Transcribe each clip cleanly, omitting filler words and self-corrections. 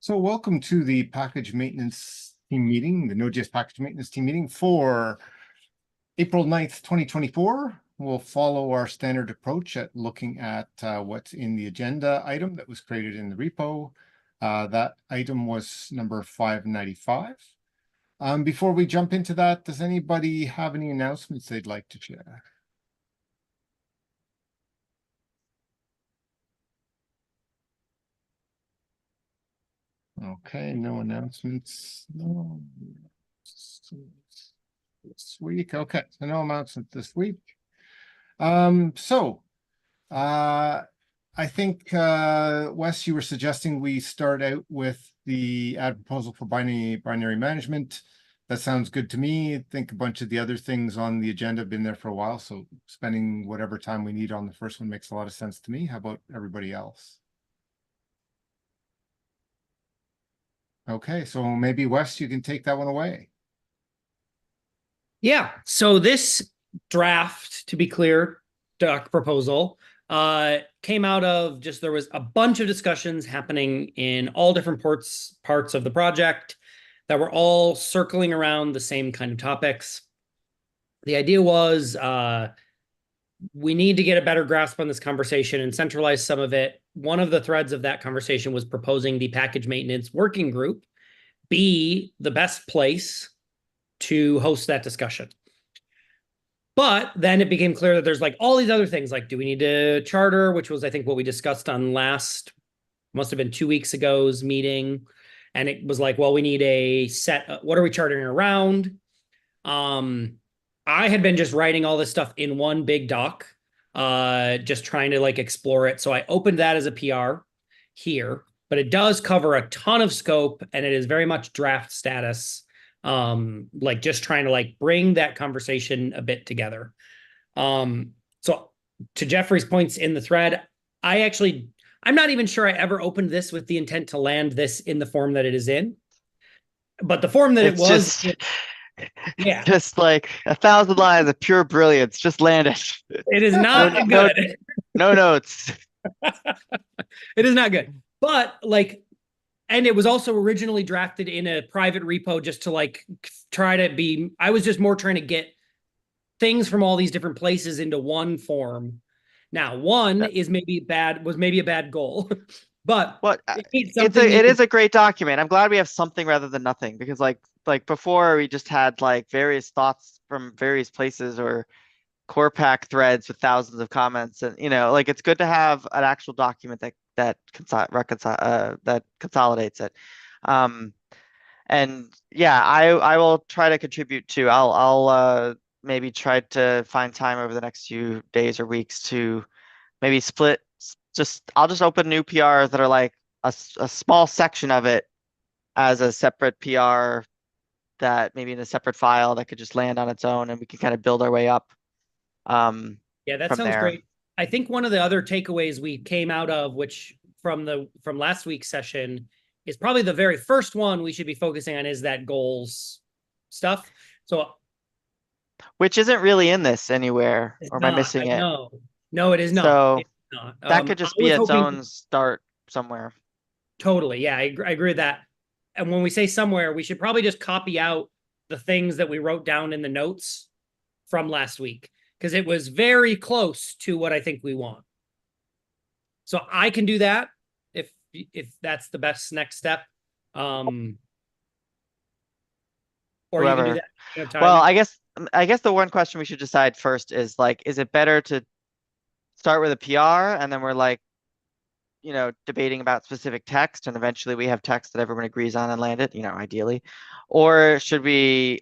So welcome to the package maintenance team meeting, the Node.js package maintenance team meeting for April 9th, 2024. We'll follow our standard approach at looking at what's in the agenda item that was created in the repo. That item was number 595. Before we jump into that, does anybody have any announcements they'd like to share? Okay, no announcements. No. This week. Okay, so no announcement this week. I think Wes, you were suggesting we start out with the ad proposal for binary management. That sounds good to me. I think a bunch of the other things on the agenda have been there for a while, so spending whatever time we need on the first one makes a lot of sense to me. How about everybody else? Okay, so maybe Wes, you can take that one away. Yeah. So this draft, to be clear, doc proposal came out of just there was a bunch of discussions happening in all different parts of the project that were all circling around the same kind of topics. The idea was we need to get a better grasp on this conversation and centralize some of it. One of the threads of that conversation was proposing the package maintenance working group be the best place to host that discussion. But then it became clear that there's like all these other things, like do we need a charter, which was I think what we discussed on must have been 2 weeks ago's meeting. And it was like, well, we need a set. What are we chartering around? I had been just writing all this stuff in one big doc, just trying to like explore it. So I opened that as a PR here, but it does cover a ton of scope and it is very much draft status. Like just trying to like bring that conversation a bit together. So to Jeffrey's points in the thread, I'm not even sure I ever opened this with the intent to land this in the form that it is in, but the form that it was, yeah, just like 1,000 lines of pure brilliance. Just land it. It is not good. No notes. It is not good. But like, and it was also originally drafted in a private repo just to like try to be, I was just more trying to get things from all these different places into one form. Now, one is maybe bad, was maybe a bad goal, but it is a great document. I'm glad we have something rather than nothing, because like before we just had like various thoughts from various places or core pack threads with thousands of comments, and like it's good to have an actual document that consolidates it. And yeah, I will try to contribute too. I'll maybe try to find time over the next few days or weeks to maybe split. I'll just open new PRs that are like a small section of it as a separate PR that maybe in a separate file that could just land on its own, and we can kind of build our way up. Yeah, that sounds great. I think one of the other takeaways we came out of, which from last week's session, is probably the very first one we should be focusing on, is that goals stuff. So, which isn't really in this anywhere, or am I missing it? No, it is not. So it's not. That could just be its own start somewhere. Totally, yeah, I agree with that. And when we say somewhere, we should probably just copy out the things that we wrote down in the notes from last week, because it was very close to what I think we want. So I can do that if that's the best next step. Or whoever. You can do that. Well, I guess the one question we should decide first is like, is it better to start with a PR and then we're like, debating about specific text, and eventually we have text that everyone agrees on and land it, ideally, or do we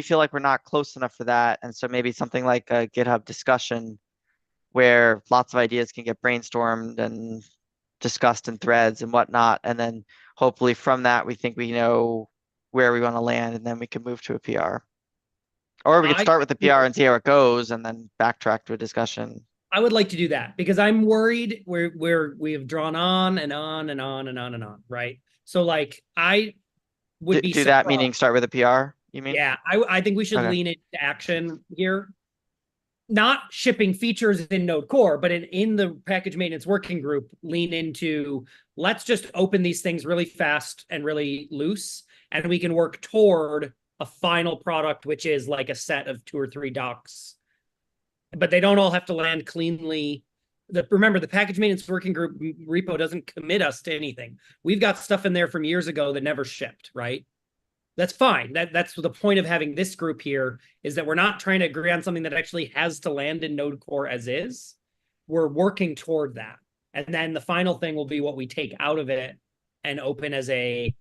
feel like we're not close enough for that? And so maybe something like a GitHub discussion where lots of ideas can get brainstormed and discussed in threads and whatnot. And then hopefully from that, we think we know where we want to land, and then we can move to a PR. Or we could start with the PR and see how it goes and then backtrack to a discussion. I would like to do that because I'm worried we have drawn on and on and on and on and on, right? So like I would be do that, meaning start with a PR, you mean? Yeah, I think we should lean into action here. not shipping features in Node Core, but in the package maintenance working group, lean into let's just open these things really fast and really loose, and we can work toward a final product, which is like a set of 2 or 3 docs. But they don't all have to land cleanly. Remember, the package maintenance working group repo doesn't commit us to anything. We've got stuff in there from years ago that never shipped, right? That's fine. That's the point of having this group here, is that we're not trying to agree on something that actually has to land in Node Core as is. We're working toward that. And then the final thing will be what we take out of it and open as a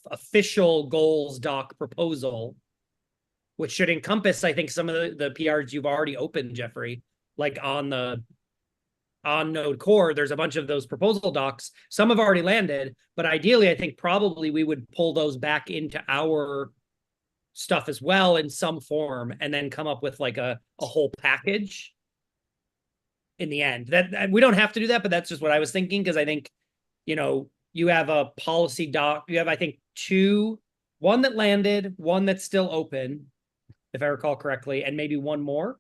official goals doc proposal, which should encompass, I think, some of the PRs you've already opened, Jeffrey, like on Node Core, there's a bunch of those proposal docs. Some have already landed, but ideally, I think probably we would pull those back into our stuff as well in some form, and then come up with like a whole package in the end. That we don't have to do that, but that's just what I was thinking, because I think, you have a policy doc. You have, I think, one that landed, one that's still open, if I recall correctly, and maybe one more.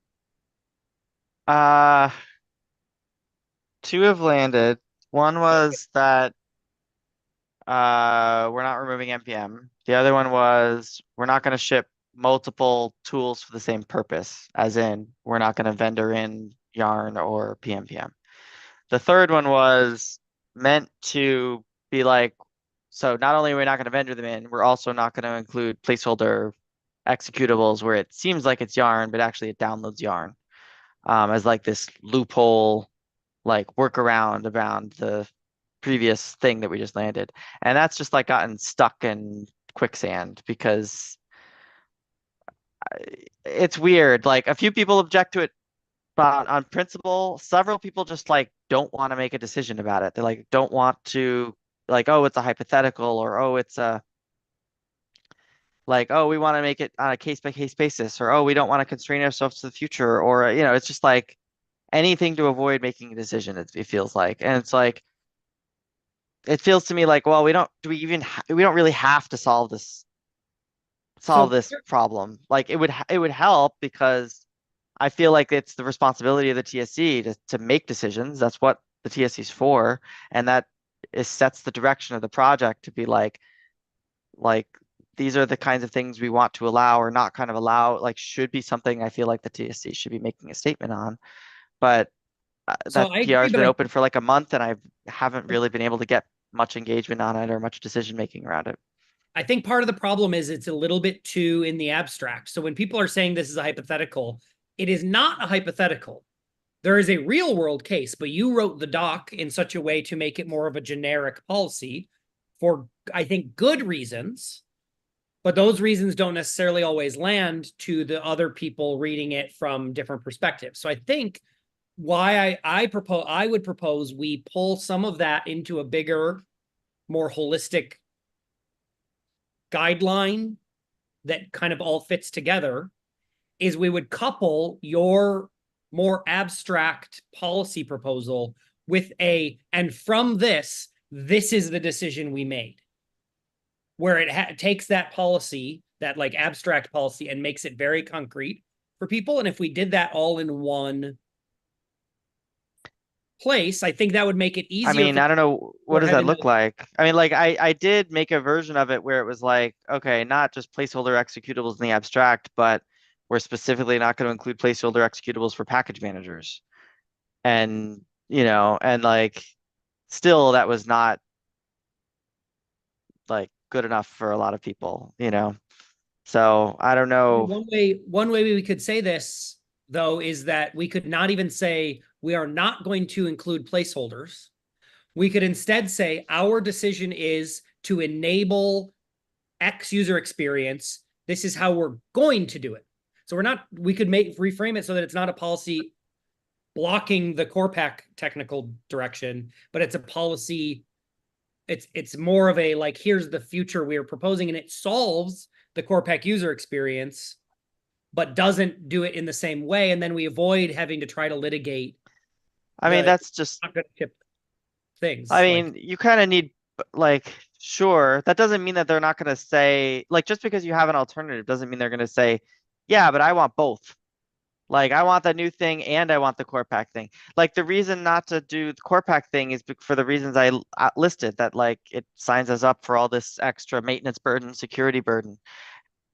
Two have landed. One was that we're not removing npm. The other one was we're not going to ship multiple tools for the same purpose, as in we're not going to vendor in yarn or pnpm. The third one was meant to be like, so not only are we not going to vendor them in, we're also not going to include placeholder executables where it seems like it's yarn, but actually it downloads yarn, as like this loophole, like workaround around the previous thing that we just landed. And that's just like gotten stuck in quicksand because it's weird. Like a few people object to it, but on principle, several people just like don't want to make a decision about it. They like don't want to, like, oh, it's a hypothetical, or oh, it's a like, oh, we want to make it on a case by case basis, or oh, we don't want to constrain ourselves to the future, or it's just like anything to avoid making a decision. It feels like, and it's like, it feels to me like, well, we don't really have to solve this problem. Like it would help, because I feel like it's the responsibility of the TSC to make decisions. That's what the TSC is for, and that sets the direction of the project to be like these are the kinds of things we want to allow or not kind of allow. Like should be something I feel like the TSC should be making a statement on. But So that I PR agree, has but been open for like a month, and I haven't really been able to get much engagement on it or much decision making around it. I think part of the problem is it's a little bit too in the abstract. So when people are saying this is a hypothetical, it is not a hypothetical. There is a real world case, but you wrote the doc in such a way to make it more of a generic policy for, I think, good reasons. But those reasons don't necessarily always land to the other people reading it from different perspectives. So I think why I would propose we pull some of that into a bigger, more holistic guideline that kind of all fits together, is we would couple your more abstract policy proposal with and from this is the decision we made, where it takes that policy, that like abstract policy, and makes it very concrete for people. And if we did that all in one place, I think that would make it easier. I mean, I don't know, what does that look like? I mean, like I did make a version of it where it was like, okay, not just placeholder executables in the abstract, but we're specifically not going to include placeholder executables for package managers. And, and like still that was not like good enough for a lot of people, So I don't know. One way we could say this, though, is that we could not even say we are not going to include placeholders. We could instead say our decision is to enable X user experience. This is how we're going to do it. So we could reframe it so that it's not a policy blocking the core pack technical direction, but it's a policy. It's more of a like, here's the future we're proposing, and it solves the core pack user experience, but doesn't do it in the same way. And then we avoid having to try to litigate. I mean, that's just not going to ship things. I mean, you kind of need, like, sure, that doesn't mean that they're not going to say, like, just because you have an alternative doesn't mean they're going to say, yeah, but I want both. Like I want the new thing and I want the core pack thing. Like the reason not to do the core pack thing is for the reasons I listed, that like it signs us up for all this extra maintenance burden, security burden.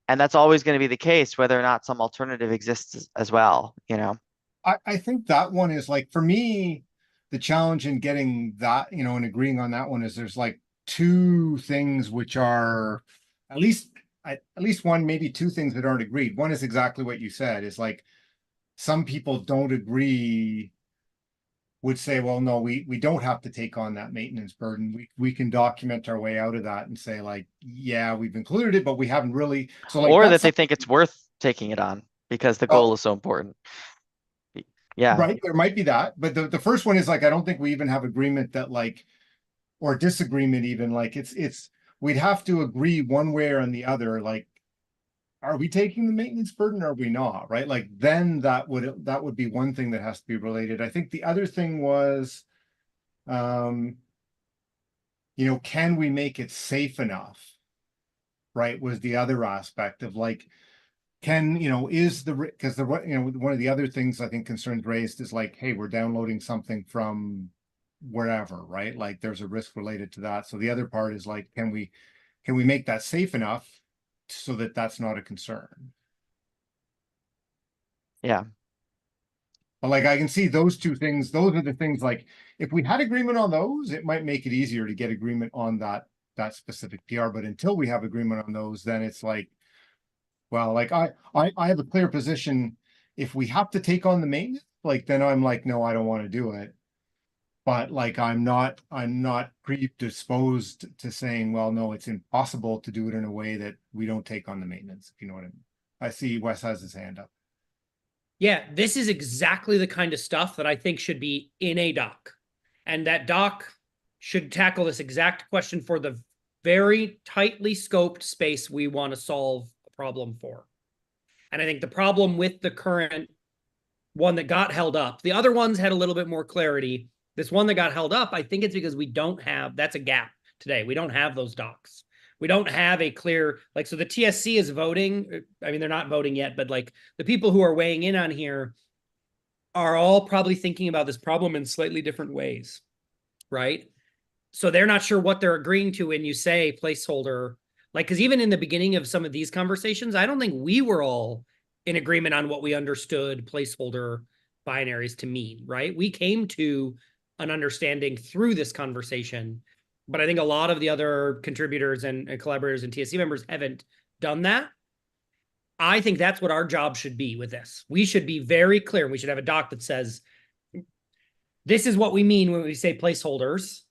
And that's always going to be the case, whether or not some alternative exists as well, you know? I think that one is like, for me, the challenge in getting that, you know, and agreeing on that one is there's like two things which are at least, at least one, maybe two things that aren't agreed. One is exactly what you said, is like some people don't agree, would say, well, no, we don't have to take on that maintenance burden. We can document our way out of that and say like, yeah, we've included it, but we haven't really. So like Or that's that they think it's worth taking it on because the well, goal is so important. Yeah. right. There might be that, but the first one is like, I don't think we even have agreement that like, or disagreement even, like we'd have to agree one way or on the other, like, are we taking the maintenance burden or are we not, right? Like then that would be one thing that has to be related. I think the other thing was, um, you know, can we make it safe enough? Right, was the other aspect of like, can, you know, is the, because the, you know, one of the other things I think concerns raised is like, hey, we're downloading something from wherever, right? Like there's a risk related to that. So the other part is like, can we make that safe enough so that that's not a concern? Yeah. But like I can see those two things, those are the things like, if we had agreement on those, it might make it easier to get agreement on that specific PR. But until we have agreement on those, then it's like, well, like I have a clear position. If we have to take on the maintenance, like then I'm like, no, I don't want to do it. But like I'm not predisposed to saying, well, no, it's impossible to do it in a way that we don't take on the maintenance, if you know what I mean. I see Wes has his hand up. Yeah, this is exactly the kind of stuff that I think should be in a doc. And that doc should tackle this exact question for the very tightly scoped space we want to solve a problem for. And I think the problem with the current one that got held up, the other ones had a little bit more clarity. This one that got held up, I think it's because we don't have, that's a gap today. We don't have those docs. We don't have a clear, like, so the TSC is voting. I mean, they're not voting yet, but like the people who are weighing in on here are all probably thinking about this problem in slightly different ways, right? So they're not sure what they're agreeing to when you say placeholder. Like, because even in the beginning of some of these conversations, I don't think we were all in agreement on what we understood placeholder binaries to mean, right? We came to an understanding through this conversation, but I think a lot of the other contributors and collaborators and TSC members haven't done that. I think that's what our job should be with this. We should be very clear. We should have a doc that says, this is what we mean when we say placeholders,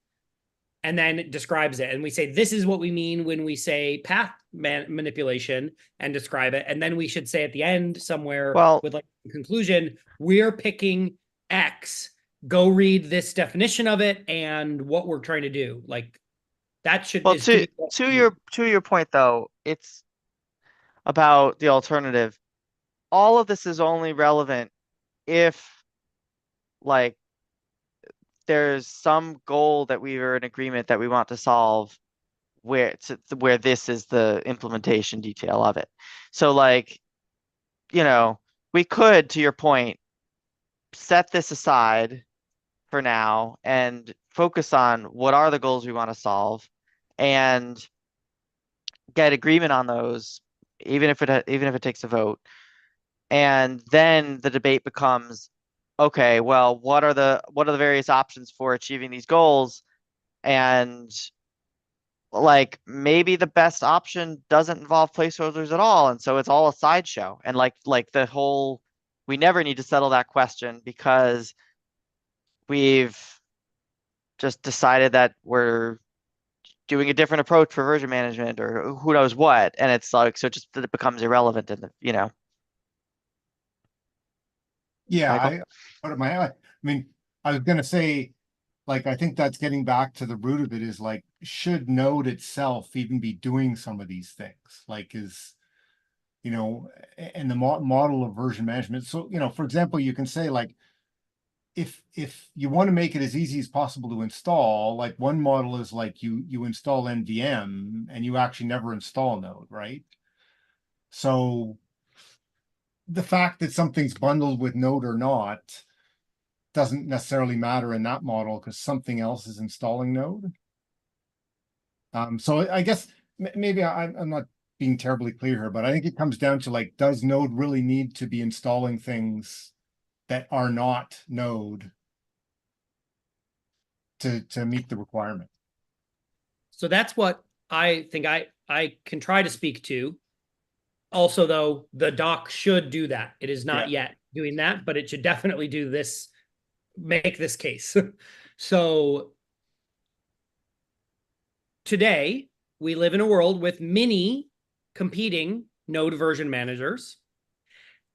and then it describes it. And we say, this is what we mean when we say path manipulation, and describe it. And then we should say at the end somewhere Well, with like conclusion, we're picking X, go read this definition of it and what we're trying to do. Like that should, well, is to to me. your point though, it's about the alternative. All of this is only relevant if like there's some goal that we are in agreement that we want to solve where this is the implementation detail of it. So like, you know, we could, to your point, set this aside for now and focus on what are the goals we want to solve and get agreement on those, even if it takes a vote. And then the debate becomes, okay, well, what are the various options for achieving these goals? And like maybe the best option doesn't involve placeholders at all, and so it's all a sideshow. And like the whole, we never need to settle that question because we've just decided that we're doing a different approach for version management or who knows what, and it's like so just that it becomes irrelevant in the, you know, Yeah, Michael. what am I mean, I was gonna say, like, I think that's getting back to the root of it, is like, should Node itself even be doing some of these things? Like, is, you know, and the model of version management. So, you know, for example, you can say like, if you want to make it as easy as possible to install, like one model is like you install NVM and you actually never install Node, right? So the fact that something's bundled with Node or not doesn't necessarily matter in that model because something else is installing Node. So I guess maybe I'm not being terribly clear here, but I think it comes down to like, does Node really need to be installing things that are not Node to meet the requirement? So that's what I think I can try to speak to. Also, though, the doc should do that. It is not yet doing that, but it should definitely do this, make this case. So today, we live in a world with many competing Node version managers.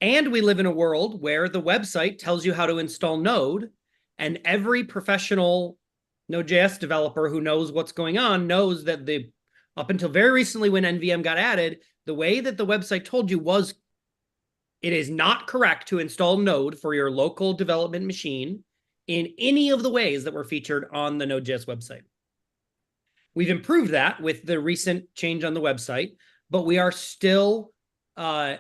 And we live in a world where the website tells you how to install Node, and every professional Node.js developer who knows what's going on knows that up until very recently when NVM got added, the way that the website told you was it is not correct to install Node for your local development machine in any of the ways that were featured on the Node.js website. We've improved that with the recent change on the website, but we are still, NVM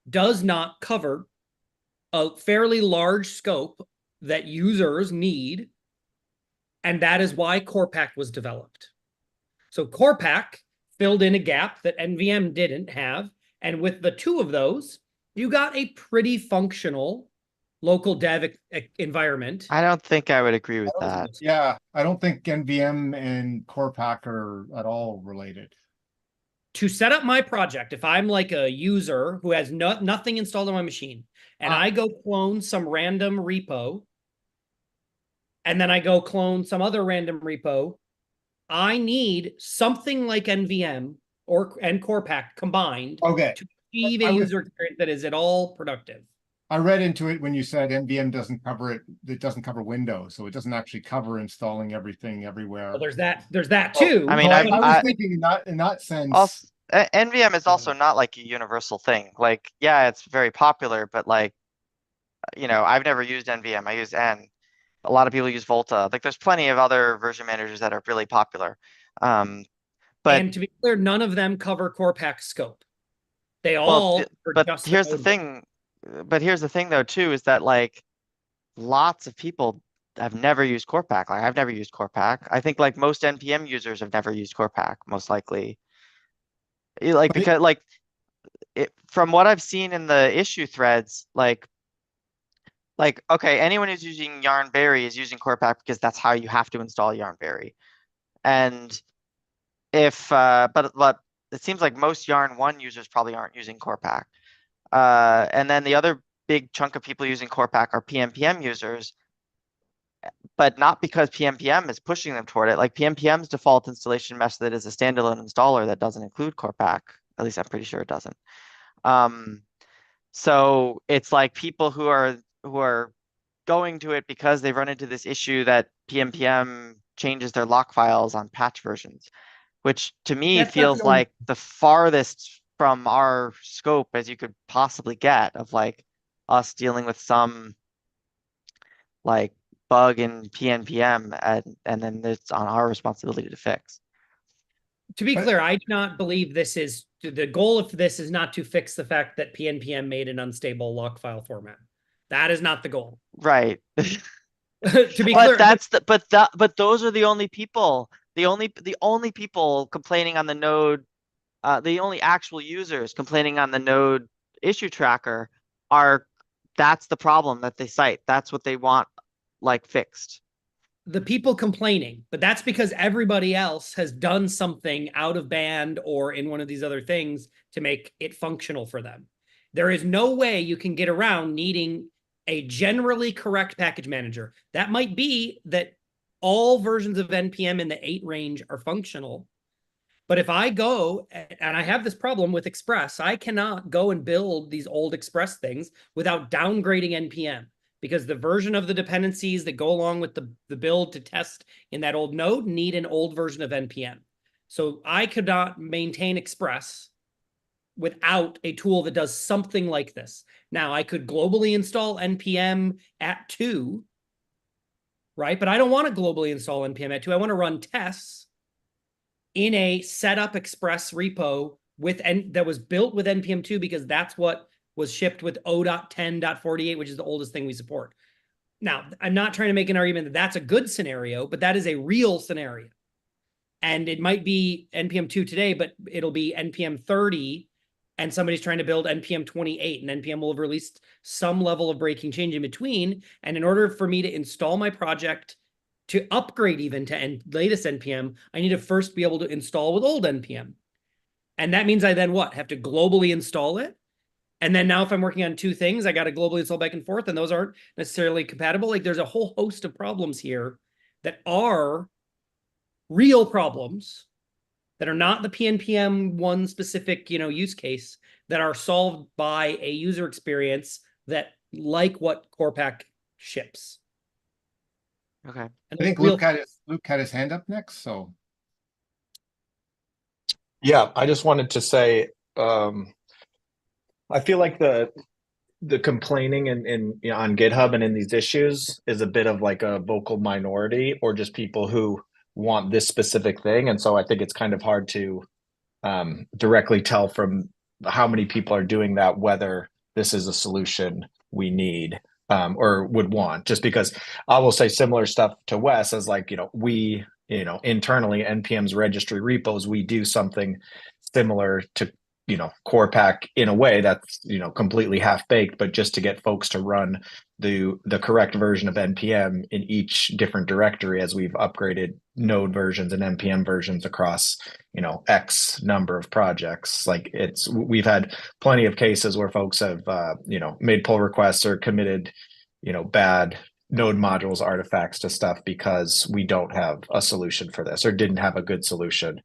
does not cover a fairly large scope that users need, and that is why Corpac was developed. So Corpac filled in a gap that NVM didn't have, and with the two of those, you got a pretty functional local dev environment. I don't think I would agree with that. Yeah, I don't think NVM and Corpac are at all related. To set up my project, if I'm like a user who has nothing installed on my machine, and I go clone some random repo, and then I go clone some other random repo, I need something like NVM and Corpac combined Okay. to achieve a user experience that is at all productive. I read into it when you said NVM doesn't cover it. It doesn't cover Windows, so it doesn't actually cover installing everything everywhere. Well, there's that too. I mean, I was thinking in that sense. Also, NVM is also not like a universal thing. Like, yeah, it's very popular, but like, you know, I've never used NVM. I use N. A lot of people use Volta. Like, there's plenty of other version managers that are really popular. But and to be clear, none of them cover Corpac scope. They all. But here's the thing. But here's the thing, though, too, is that like lots of people have never used Corpac. Like, I've never used Corpac. I think like most NPM users have never used Corpac, most likely. Like, because like from what I've seen in the issue threads, like okay, anyone who's using Yarnberry is using Corpac because that's how you have to install Yarnberry. And if but it seems like most Yarn 1 users probably aren't using Corpac. And then the other big chunk of people using Corpac are PNPM users, but not because PNPM is pushing them toward it. Like PNPM's default installation method is a standalone installer that doesn't include Corpac. At least I'm pretty sure it doesn't. So it's like people who are going to it because they've run into this issue that PNPM changes their lock files on patch versions, which to me feels like the farthest from our scope as you could possibly get of like us dealing with some like bug in PNPM and then it's on our responsibility to fix. To be clear, I do not believe the goal of this is not to fix the fact that PNPM made an unstable lock file format. That is not the goal. Right. To be clear, but those are the only people, the only people complaining on the node, the only actual users complaining on the node issue tracker that's the problem that they cite. That's what they want like fixed. The people complaining, but that's because everybody else has done something out of band or in one of these other things to make it functional for them. There is no way you can get around needing a generally correct package manager. That might be that all versions of NPM in the 8 range are functional. But if I go, and I have this problem with Express, I cannot go and build these old Express things without downgrading NPM, because the version of the dependencies that go along with the build to test in that old node need an old version of NPM. So I could not maintain Express without a tool that does something like this. Now, I could globally install NPM at 2, right? But I don't want to globally install NPM at 2. I want to run tests in a setup Express repo that was built with npm2 because that's what was shipped with 0.10.48, which is the oldest thing we support. Now, I'm not trying to make an argument that that's a good scenario, but that is a real scenario. And it might be npm2 today, but it'll be npm 30, and somebody's trying to build npm 28, and npm will have released some level of breaking change in between. And in order for me to install my project to upgrade even to latest npm, I need to first be able to install with old npm. And that means I then what? Have to globally install it. And then now if I'm working on two things, I got to globally install back and forth, and those aren't necessarily compatible. Like there's a whole host of problems here that are real problems that are not the PNPM one specific, use case, that are solved by a user experience that like what Core ships. Okay. And I think real- Luke had his hand up next, so. Yeah, I just wanted to say, I feel like the complaining in on GitHub and in these issues is a bit of like a vocal minority, or just people who want this specific thing. And so I think it's kind of hard to directly tell from how many people are doing that whether this is a solution we need or would want. Just because I will say similar stuff to Wes as like, we, internally NPM's registry repos, we do something similar to Core in a way that's completely half baked, but just to get folks to run the correct version of npm in each different directory as we've upgraded node versions and npm versions across x number of projects. Like we've had plenty of cases where folks have made pull requests or committed bad node modules artifacts to stuff because we don't have a solution for this or didn't have a good solution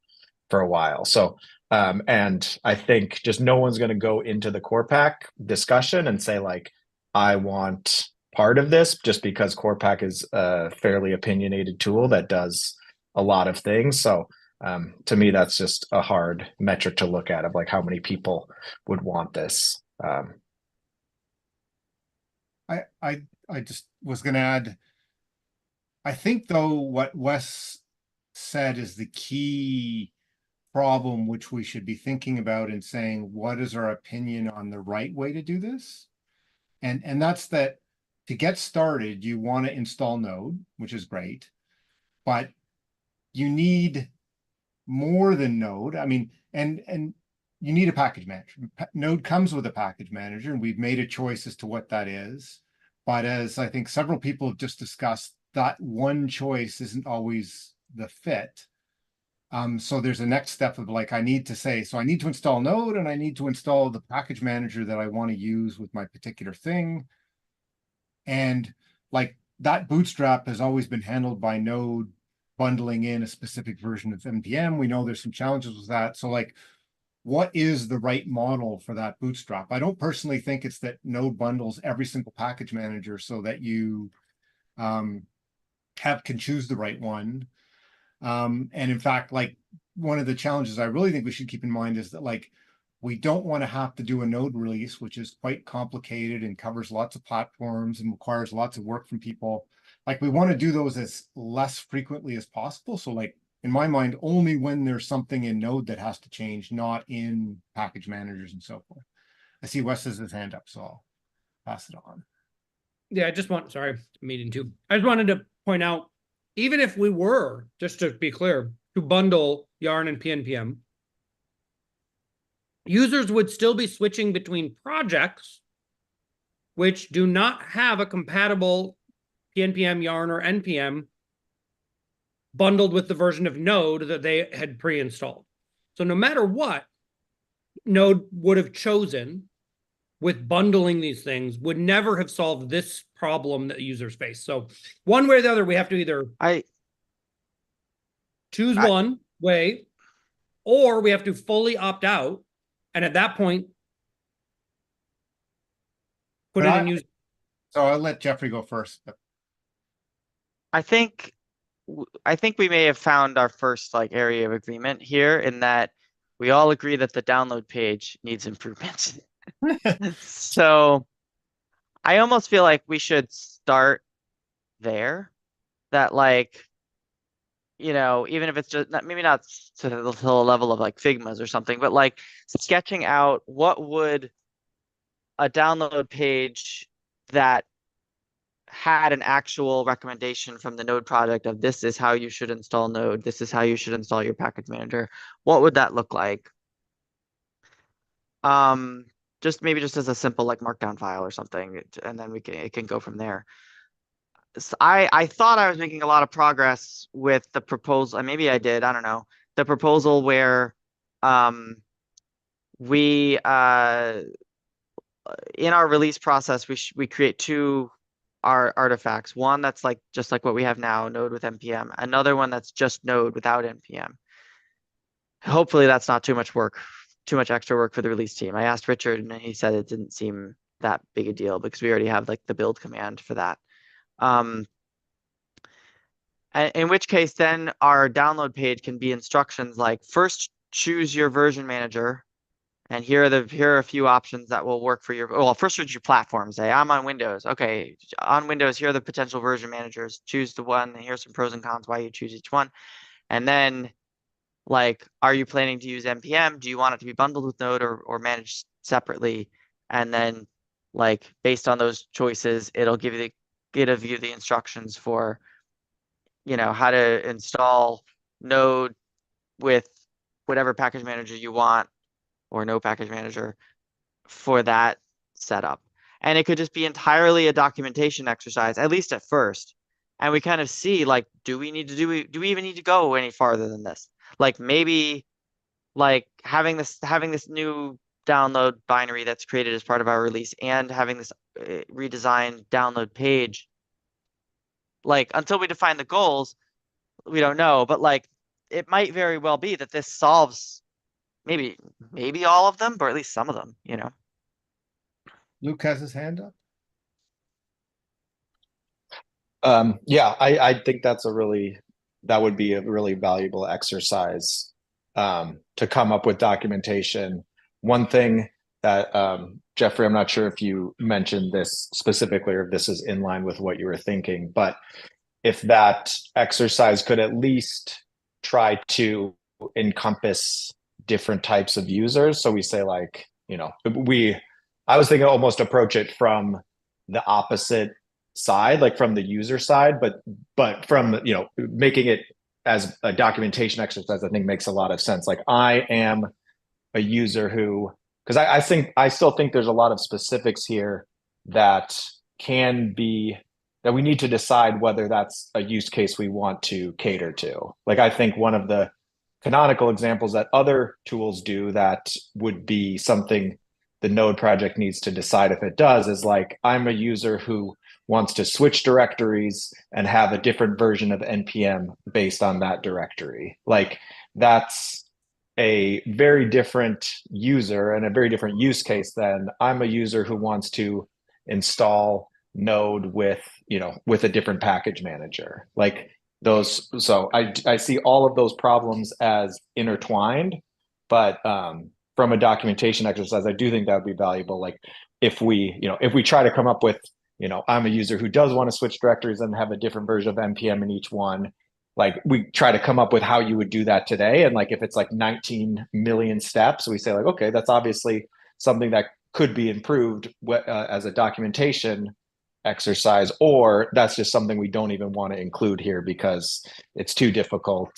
for a while. So and I think just no one's going to go into the Core discussion and say like, I want part of this, just because Core is a fairly opinionated tool that does a lot of things. So to me, that's just a hard metric to look at of like how many people would want this. I just was going to add, I think though what Wes said is the key problem which we should be thinking about and saying, what is our opinion on the right way to do this? And that's that to get started, you want to install Node, which is great, but you need more than Node. I mean, and you need a package manager. Node comes with a package manager, and we've made a choice as to what that is. But as I think several people have just discussed, that one choice isn't always the fit. So there's a next step of like, I need to install Node, and I need to install the package manager that I want to use with my particular thing. And like that bootstrap has always been handled by Node bundling in a specific version of npm. We know there's some challenges with that. So like, what is the right model for that bootstrap? I don't personally think it's that Node bundles every single package manager so that you can choose the right one. And in fact, like one of the challenges I really think we should keep in mind is that like, we don't want to have to do a node release, which is quite complicated and covers lots of platforms and requires lots of work from people. Like we want to do those as less frequently as possible. So like in my mind, only when there's something in Node that has to change, not in package managers and so forth. I see Wes has his hand up, so I'll pass it on. Yeah, sorry, meeting too. I just wanted to point out, even if we were, just to be clear, to bundle Yarn and PNPM, users would still be switching between projects which do not have a compatible PNPM, Yarn, or NPM bundled with the version of Node that they had pre-installed. So no matter what Node would have chosen with bundling these things would never have solved this problem that users face. So one way or the other, we have to either choose one way, or we have to fully opt out. And at that point, put it in use. So I'll let Jeffrey go first. I think we may have found our first like area of agreement here in that we all agree that the download page needs improvement. So I almost feel like we should start there, that like you know, even if it's just not, maybe not to the level of like Figmas or something, but like sketching out what would a download page that had an actual recommendation from the Node project of this is how you should install Node, this is how you should install your package manager. What would that look like? Just maybe just as a simple like markdown file or something, and then it can go from there. I thought I was making a lot of progress with the proposal, and maybe I did, I don't know. The proposal where we in our release process we create two artifacts. One that's like just like what we have now, Node with npm. Another one that's just Node without npm. Hopefully that's not too much work, too much extra work for the release team. I asked Richard and he said it didn't seem that big a deal because we already have like the build command for that. In which case then our download page can be instructions like first choose your version manager. And here are a few options that will work for your, well, first choose your platform. Say, I'm on Windows. Okay, on Windows, here are the potential version managers. Choose the one, and here's some pros and cons why you choose each one. And then, like, are you planning to use npm? Do you want it to be bundled with Node or managed separately? And then, like, based on those choices, it'll give you the instructions for, you know, how to install Node with whatever package manager you want or no package manager for that setup. And it could just be entirely a documentation exercise, at least at first. And we kind of see like, do we even need to go any farther than this? Like maybe like having this new download binary that's created as part of our release and having this redesigned download page, like until we define the goals, we don't know, but like it might very well be that this solves maybe all of them, or at least some of them, you know. Luke has his hand up. Yeah, I think that would be a really valuable exercise to come up with documentation. One thing that Jeffrey, I'm not sure if you mentioned this specifically or if this is in line with what you were thinking, but if that exercise could at least try to encompass different types of users. So we say like, you know, I was thinking almost approach it from the opposite side, like from the user side, but from, you know, making it as a documentation exercise, I think makes a lot of sense. Like I am a user who, because I still think there's a lot of specifics here that we need to decide whether that's a use case we want to cater to. Like I think one of the canonical examples that other tools do that would be something the Node project needs to decide if it does is like, I'm a user who wants to switch directories and have a different version of npm based on that directory. Like that's a very different user and a very different use case than I'm a user who wants to install Node with, you know, with a different package manager. Like those, so I see all of those problems as intertwined, but from a documentation exercise, I do think that would be valuable. Like if we try to come up with, you know, I'm a user who does want to switch directories and have a different version of npm in each one. Like we try to come up with how you would do that today. And like, if it's like 19 million steps, we say like, okay, that's obviously something that could be improved as a documentation exercise, or that's just something we don't even want to include here because it's too difficult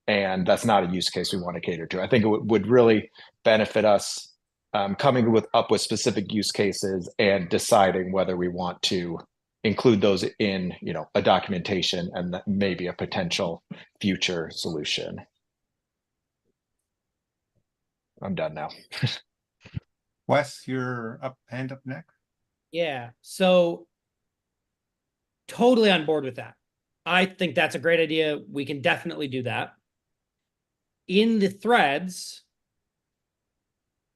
and that's not a use case we want to cater to. I think it would really benefit us coming up with specific use cases and deciding whether we want to include those in, you know, a documentation and maybe a potential future solution. I'm done now. Wes, you're hand up next. Yeah, so totally on board with that. I think that's a great idea. We can definitely do that. In the threads,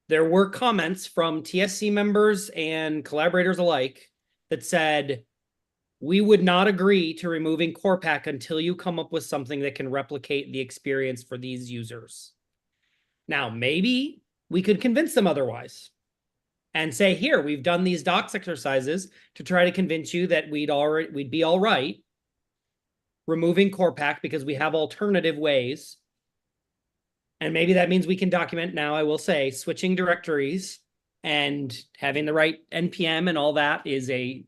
there were comments from TSC members and collaborators alike that said, we would not agree to removing core pack until you come up with something that can replicate the experience for these users. Now, maybe we could convince them otherwise and say, here, we've done these docs exercises to try to convince you that we'd be all right. removing core pack because we have alternative ways. And maybe that means we can document now, I will say, switching directories and having the right NPM and all that is a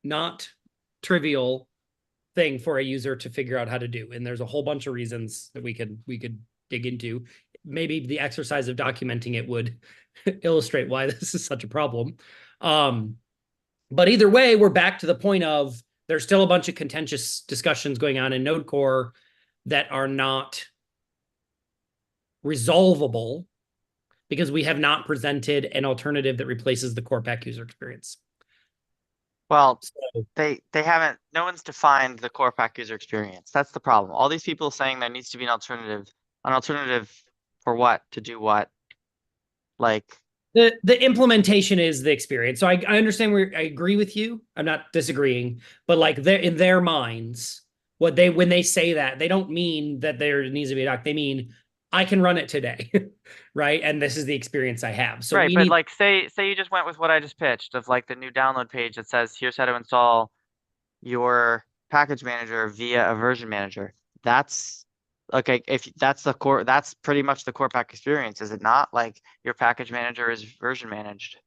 not trivial thing for a user to figure out how to do. And there's a whole bunch of reasons that we could dig into. Maybe the exercise of documenting it would illustrate why this is such a problem. But either way, we're back to the point of there's still a bunch of contentious discussions going on in Node Core that are not resolvable because we have not presented an alternative that replaces the core pack user experience. Well, So, they haven't, no one's defined the core pack user experience. That's the problem. All these people saying there needs to be an alternative for what, to do what? Like, the implementation is the experience. So I understand where I agree with you. I'm not disagreeing, but like they're in their minds, when they say that, they don't mean that there needs to be a doc. They mean I can run it today, right? And this is the experience I have. So right, we but need like say you just went with what I just pitched of like the new download page that says here's how to install your package manager via a version manager. That's okay, if that's the core, that's pretty much the core pack experience, is it not? Like your package manager is version managed.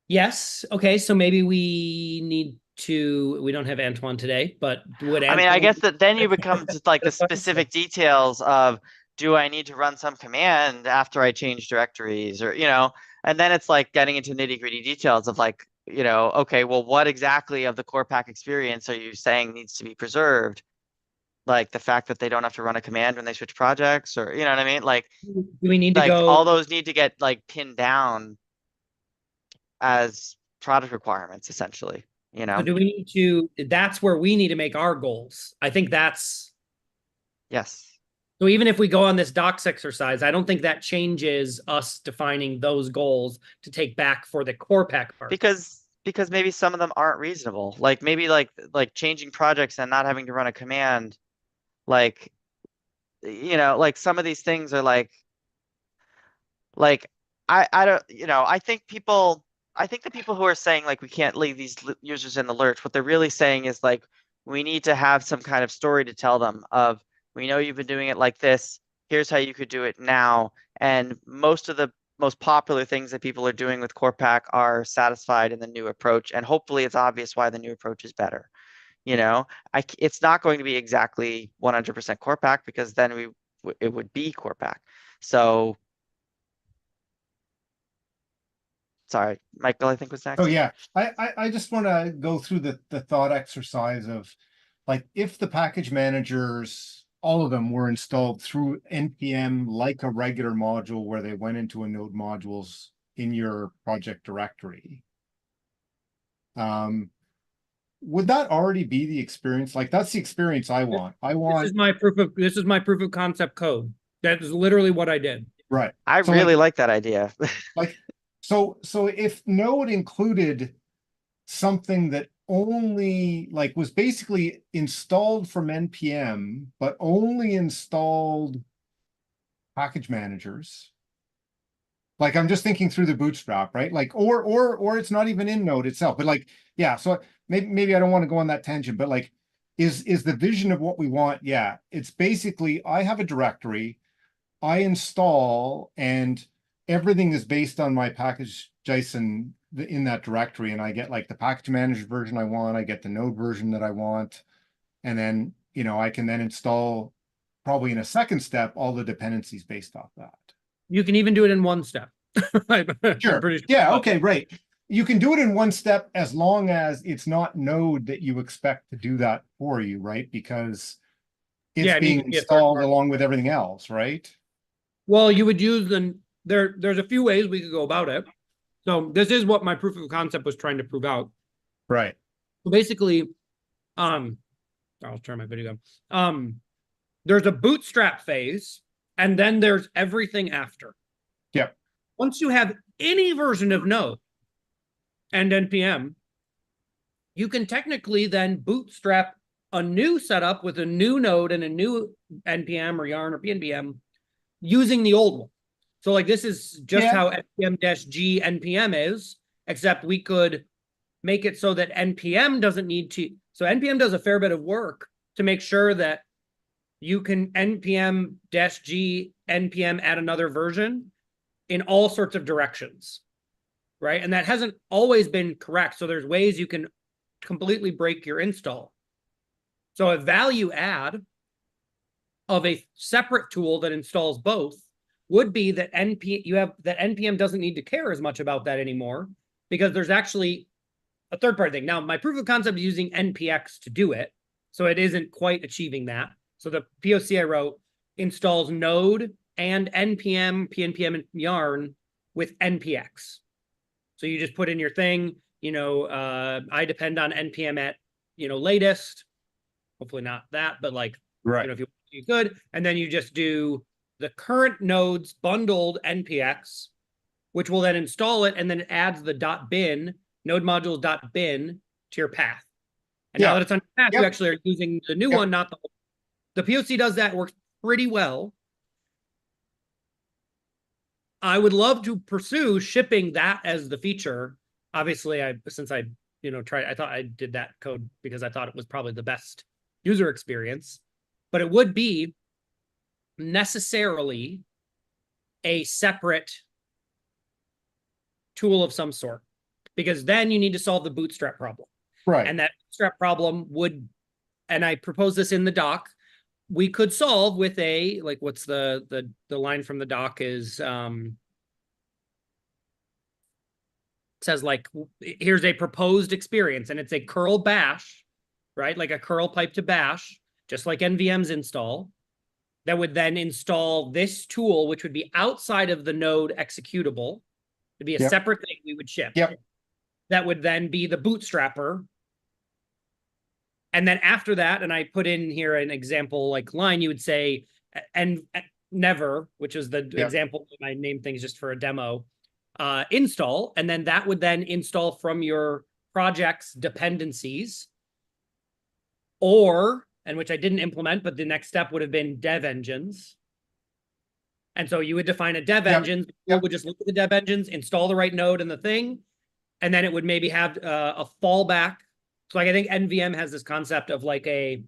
yes. Okay, so maybe we don't have Antoine today, but would I mean, I Antoine guess that then you become just like the specific details of, do I need to run some command after I change directories, or, and then it's like getting into nitty gritty details of like, okay, well, what exactly of the core pack experience are you saying needs to be preserved? Like the fact that they don't have to run a command when they switch projects, or, you know what I mean? Like, do we need to like go all those need to get like pinned down as product requirements, essentially, so do we need to that's where we need to make our goals. I think that's Yes. so even if we go on this docs exercise, I don't think that changes us defining those goals to take back for the core pack part. Because maybe some of them aren't reasonable. Like maybe like changing projects and not having to run a command. Like, like some of these things are like I don't, I think the people who are saying like we can't leave these users in the lurch, what they're really saying is like we need to have some kind of story to tell them of, we know you've been doing it like this, here's how you could do it now. And most of the most popular things that people are doing with Core Pack are satisfied in the new approach, and hopefully it's obvious why the new approach is better. It's not going to be exactly 100% Core Pack, because then it would be Core Pack. So sorry, Michael, I think was next. Oh yeah, I just want to go through the thought exercise of like, if the package managers, all of them were installed through NPM like a regular module where they went into a node modules in your project directory. Would that already be the experience? Like that's the experience I want. This is my proof of concept code. That is literally what I did. Right. I So, really like that idea. like so if node included something that only like was basically installed from npm but only installed package managers, like I'm just thinking through the bootstrap, right? Like or it's not even in node itself, but like, yeah, so maybe I don't want to go on that tangent, but like is the vision of what we want? Yeah, it's basically I have a directory, I install, and everything is based on my package JSON in that directory. And I get like the package manager version I want, I get the node version that I want. And then, I can then install probably in a second step, all the dependencies based off that. You can even do it in one step. Sure. Yeah. Okay. Right. You can do it in one step as long as it's not node that you expect to do that for you, right? Because it's being installed along with everything else, right? Well, you would use there's a few ways we could go about it. So this is what my proof of concept was trying to prove out. Right. So basically, I'll turn my video on. There's a bootstrap phase, and then there's everything after. Yep. Once you have any version of Node and NPM, you can technically then bootstrap a new setup with a new node and a new NPM or yarn or PNPM using the old one. So like this is just how npm-g npm is, except we could make it so that NPM doesn't need to. So NPM does a fair bit of work to make sure that you can npm-g npm add another version in all sorts of directions, right? And that hasn't always been correct. So there's ways you can completely break your install. So a value add of a separate tool that installs both would be that npm doesn't need to care as much about that anymore, because there's actually a third-party thing. Now, my proof of concept is using npx to do it, so it isn't quite achieving that. So the POC I wrote installs node and npm, pnpm, and yarn with npx. So you just put in your thing, I depend on npm at, latest. Hopefully not that, but like, Right. if you could, and then you just do the current nodes bundled npx, which will then install it, and then it adds the .bin, node modules .bin to your path. And now that it's on your path, you actually are using the new one, not the POC does that, works pretty well. I would love to pursue shipping that as the feature. Obviously, I thought I did that code because I thought it was probably the best user experience, but it would be necessarily a separate tool of some sort, because then you need to solve the bootstrap problem. Right. And that bootstrap problem would, and I propose this in the doc, we could solve with a, like, what's the line from the doc is, says like, here's a proposed experience, and it's a curl bash, right? Like a curl pipe to bash, just like NVM's install, that would then install this tool, which would be outside of the node executable. It'd be a separate thing we would ship. That would then be the bootstrapper. And then after that, and I put in here an example like line, you would say, and never, which is the example I named things just for a demo, install, and then that would then install from your project's dependencies, or, and which I didn't implement, but the next step would have been dev engines. And so you would define a dev engine, it would just look at the dev engines, install the right node and the thing, and then it would maybe have a fallback. So like, I think NVM has this concept of like a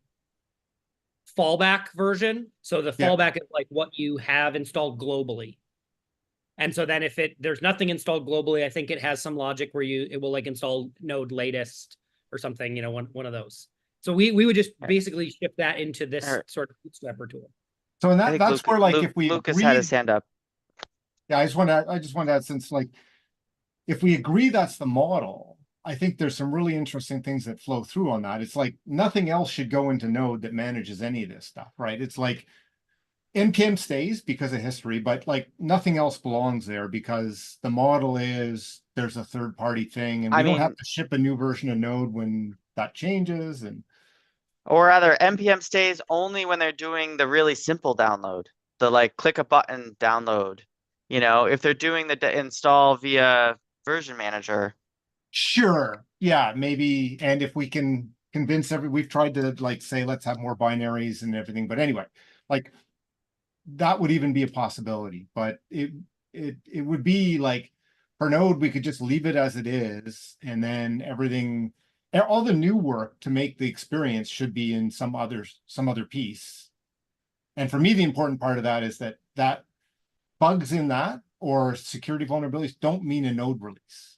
fallback version. So the fallback is like what you have installed globally. And so then if there's nothing installed globally, I think it has some logic where it will like install node latest or something, one of those. So we would just basically ship that into this sort of bootstrapper tool. So that's where, like, if we Lucas had his hand up. Yeah, I just want to add, since, like, if we agree that's the model, I think there's some really interesting things that flow through on that. It's like nothing else should go into Node that manages any of this stuff, right? It's like NPM stays because of history, but like nothing else belongs there, because the model is there's a third party thing, and we don't have to ship a new version of Node when that changes. And or rather, NPM stays only when they're doing the really simple download, the like click a button download. If they're doing the install via version manager. Sure. Yeah, maybe. And if we can convince we've tried to like say, let's have more binaries and everything. But anyway, like that would even be a possibility, but it would be like for Node, we could just leave it as it is. And then everything, all the new work to make the experience should be in some other piece. And for me, the important part of that is that bugs in that or security vulnerabilities don't mean a Node release,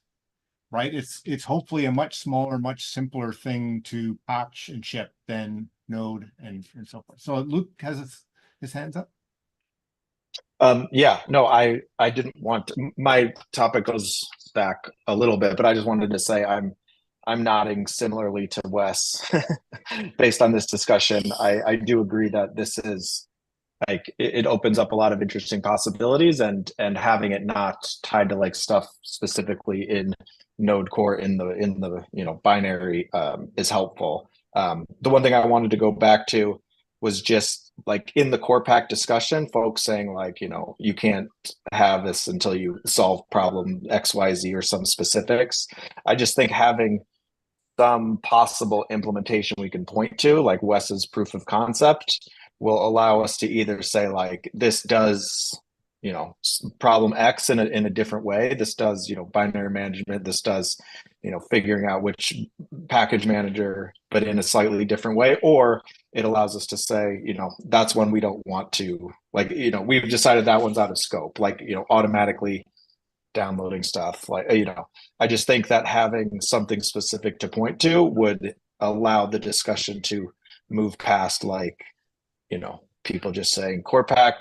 right? It's hopefully a much smaller, much simpler thing to patch and ship than Node and so forth. So Luke has his hands up. Yeah, no, I didn't want to, my topic goes back a little bit, but I just wanted to say I'm nodding similarly to Wes based on this discussion. I do agree that this is like it opens up a lot of interesting possibilities, and having it not tied to like stuff specifically in Node core in the binary is helpful. The one thing I wanted to go back to was just like in the core pack discussion, folks saying like, you can't have this until you solve problem XYZ or some specifics. I just think having some possible implementation we can point to, like Wes's proof of concept, will allow us to either say like, this does problem X in a different way. This does, binary management. This does, figuring out which package manager, but in a slightly different way. Or it allows us to say, that's one we don't want to, like, we've decided that one's out of scope, like, automatically downloading stuff. Like, I just think that having something specific to point to would allow the discussion to move past, like, people just saying core pack,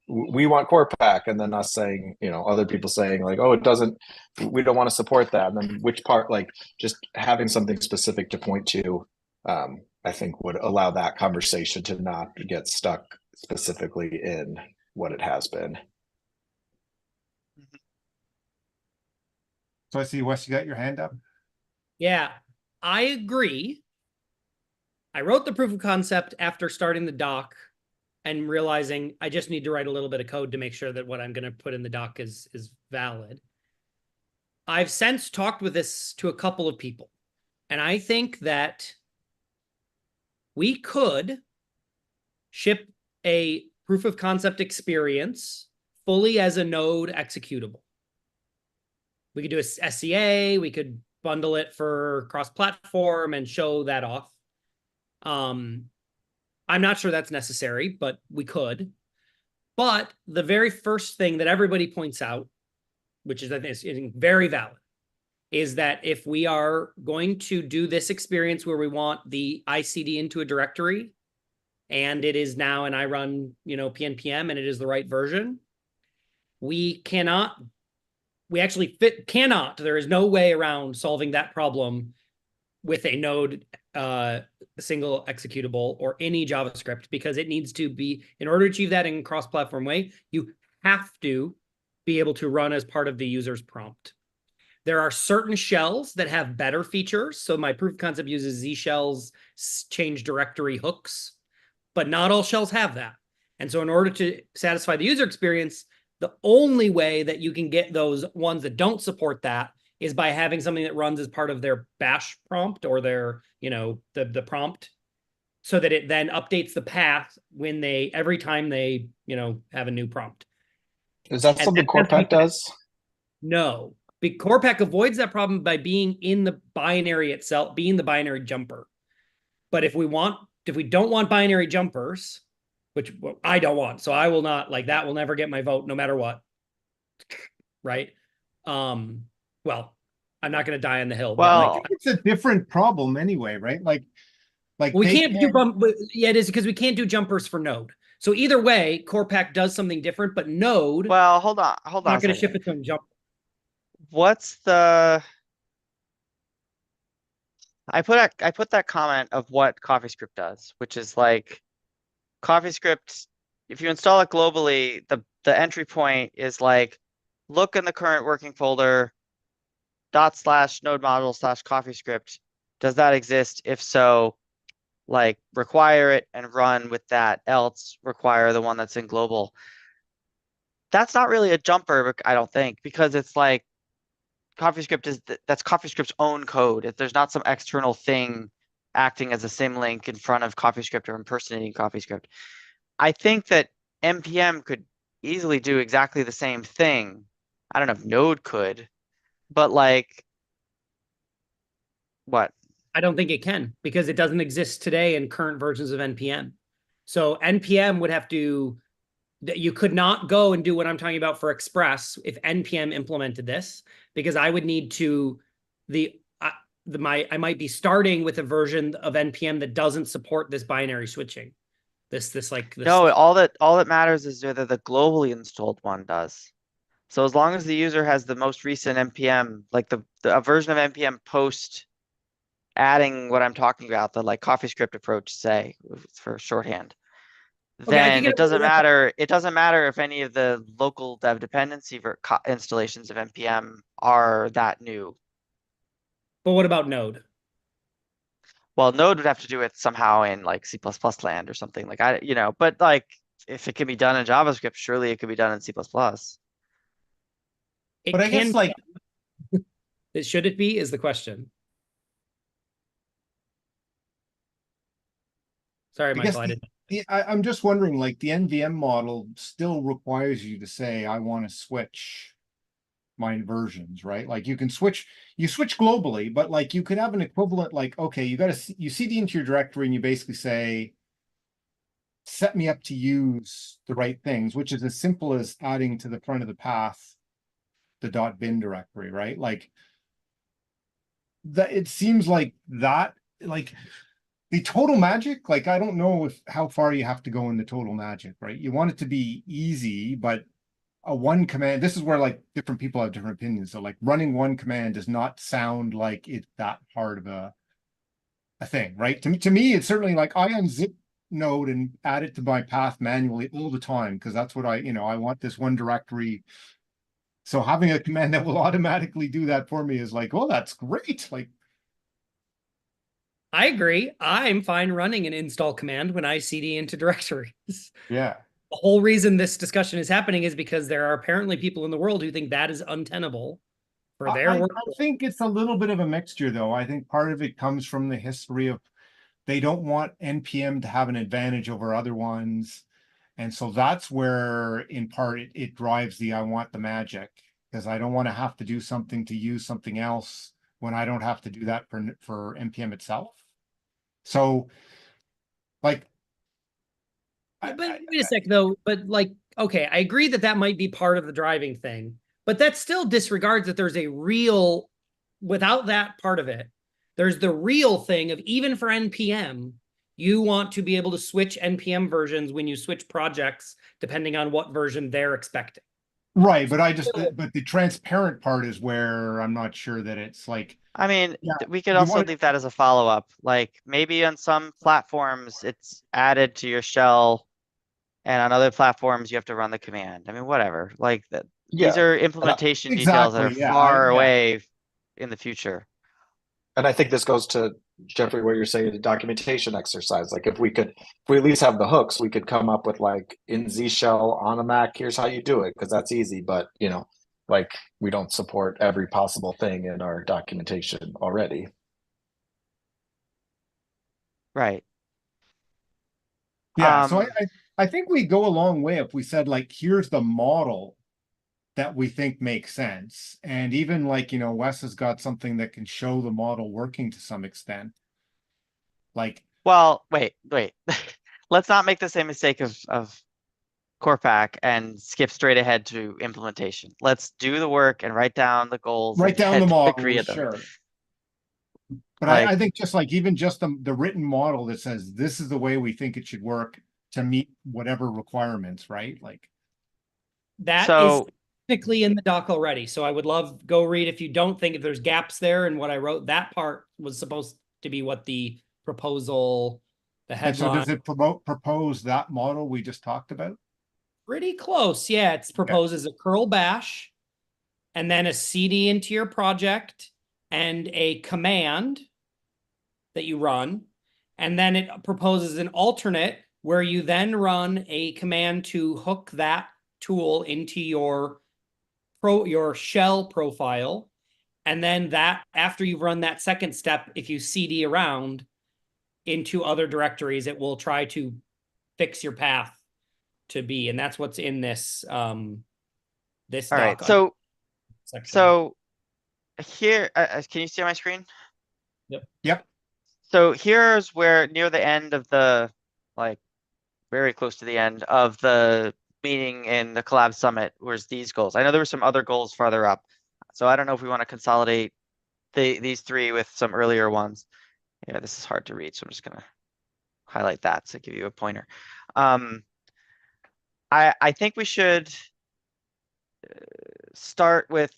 we want core pack, and then us saying, other people saying like, oh, it doesn't, we don't want to support that. And then which part, like, just having something specific to point to, I think would allow that conversation to not get stuck specifically in what it has been. So I see, Wes, you got your hand up. Yeah, I agree. I wrote the proof of concept after starting the doc and realizing I just need to write a little bit of code to make sure that what I'm going to put in the doc is valid. I've since talked with this to a couple of people, and I think that we could ship a proof of concept experience fully as a node executable. We could do a SCA, we could bundle it for cross-platform and show that off. I'm not sure that's necessary, but we could. But the very first thing that everybody points out, which is, I think, is very valid, is that if we are going to do this experience where we want the ICD into a directory, and it is now, and I run, PNPM, and it is the right version, we cannot, there is no way around solving that problem with a node single executable or any JavaScript, because it needs to be, in order to achieve that in cross-platform way, you have to be able to run as part of the user's prompt. There are certain shells that have better features. So my proof of concept uses Z shells, change directory hooks, but not all shells have that. And so in order to satisfy the user experience, the only way that you can get those ones that don't support that is by having something that runs as part of their bash prompt or their, the prompt, so that it then updates the path when every time they, have a new prompt. Is that something CorePack does? No. CorePack avoids that problem by being in the binary itself, being the binary jumper. But if we don't want binary jumpers, which I don't want, so I will not, like, that will never get my vote no matter what. Right? Well, I'm not going to die on the hill. Well, but It's a different problem anyway, right? Like we can't do yeah, it is, because we can't do jumpers for Node. So either way, CorePack does something different, but Node, well, hold on. not going to ship its own jumper. What's I put that comment of what CoffeeScript does, which is like CoffeeScript, if you install it globally, the entry point is like, look in the current working folder, /node module /CoffeeScript. Does that exist? If so, like, require it and run with that, else require the one that's in global. That's not really a jumper, I don't think, because it's like CoffeeScript that's CoffeeScript's own code. If there's not some external thing acting as a symlink in front of CoffeeScript or impersonating CoffeeScript. I think that npm could easily do exactly the same thing. I don't know if Node could, but like, what? I don't think it can, because it doesn't exist today in current versions of npm. So npm would have to, you could not go and do what I'm talking about for Express if npm implemented this, because I would need to, I might be starting with a version of npm that doesn't support this binary switching. No, all that matters is whether the globally installed one does. So as long as the user has the most recent npm, like a version of npm post adding what I'm talking about, the like CoffeeScript approach, say, for shorthand, then it doesn't matter. It doesn't matter if any of the local dev dependency installations of npm are that new. But what about Node? Well, Node would have to do it somehow in like C++ land or something, like, but like, if it can be done in JavaScript, surely it could be done in C++. But I guess, like, should it be, is the question. Sorry, Michael, I didn't. Yeah, I'm just wondering, like the NVM model still requires you to say, I want to switch my versions, right? Like you switch globally, but like you could have an equivalent, like, okay, you CD into your directory and you basically say, set me up to use the right things, which is as simple as adding to the front of the path the .bin directory, right? Like that, it seems like that, like the total magic, like I don't know if how far you have to go in the total magic, right? You want it to be easy, but a one command, this is where like different people have different opinions. So like running one command does not sound like it's that hard of a thing, right? To me, it's certainly like I unzip node and add it to my path manually all the time because that's what I want this one directory. So having a command that will automatically do that for me is like, oh, that's great. Like, I agree. I'm fine running an install command when I CD into directories. yeah. The whole reason this discussion is happening is because there are apparently people in the world who think that is untenable for their I work. think it's a little bit of a mixture, though. I think part of it comes from the history of they don't want NPM to have an advantage over other ones. And so that's where, in part, it drives the I want the magic because I don't want to have to do something to use something else when I don't have to do that for NPM itself. So, like, But wait a sec, though. But like, okay, I agree that that might be part of the driving thing, but that still disregards that there's a real, without that part of it, there's the real thing of even for NPM, you want to be able to switch NPM versions when you switch projects, depending on what version they're expecting. right, but the transparent part is where I'm not sure that it's like, I mean, yeah, we could you also want leave that as a follow-up. Like maybe on some platforms it's added to your shell, and on other platforms you have to run the command. I mean, whatever. Like that, these Yeah. are And I, implementation details that are exactly, far yeah. away in the future. and I think this goes to Jeffrey, what you're saying, the documentation exercise. Like if we at least have the hooks, we could come up with like in Z shell on a Mac, here's how you do it, because that's easy. But like we don't support every possible thing in our documentation already. Right. Yeah, so Um, I think we go a long way if we said like, here's the model that we think makes sense. And even like, Wes has got something that can show the model working to some extent. Like, well, wait. Let's not make the same mistake of Corpac and skip straight ahead to implementation. Let's do the work and write down the goals write and down the agree model, on them. sure. But Like, I think just like even just the written model that says this is the way we think it should work to meet whatever requirements, right? Like, That is so, technically in the doc already. So I would love go read if you don't think if there's gaps there in what I wrote. That part was supposed to be what the proposal, the and so headline. does it propose that model we just talked about? Pretty close. Yeah, it's proposed as a curl bash and then a CD into your project and a command that you run. And then it proposes an alternate where you then run a command to hook that tool into your shell profile. And then that after you've run that second step, if you CD around into other directories, it will try to fix your path to be. And that's what's in this this all right. doc section. So here, can you see on my screen? Yep. So here's where near the end of the, like, very close to the end of the meeting in the collab summit was these goals. I know there were some other goals farther up. So I don't know if we want to consolidate these three with some earlier ones. Yeah, this is hard to read, so I'm just gonna highlight that to give you a pointer. I think we should start with,